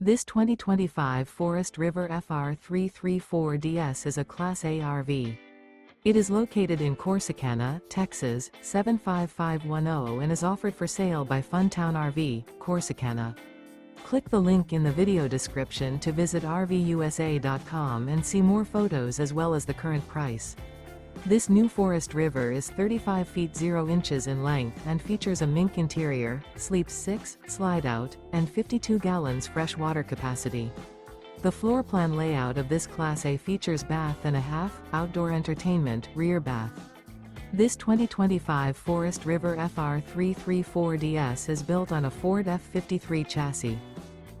This 2025 Forest River FR3 34DS is a Class A RV. It is located in Corsicana, Texas, 75510 and is offered for sale by Funtown RV, Corsicana. Click the link in the video description to visit RVUSA.com and see more photos as well as the current price. This new Forest River is 35 feet 0 inches in length and features a MINK interior, sleeps 6, slide-out, and 52 gallons fresh water capacity. The floor plan layout of this Class A features bath and a half, outdoor entertainment, rear bath. This 2025 Forest River FR3 34DS is built on a Ford F53 chassis.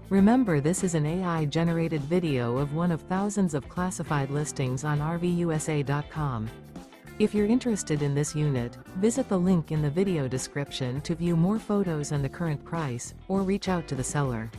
Remember, this is an AI-generated video of one of thousands of classified listings on RVUSA.com. If you're interested in this unit, visit the link in the video description to view more photos and the current price, or reach out to the seller.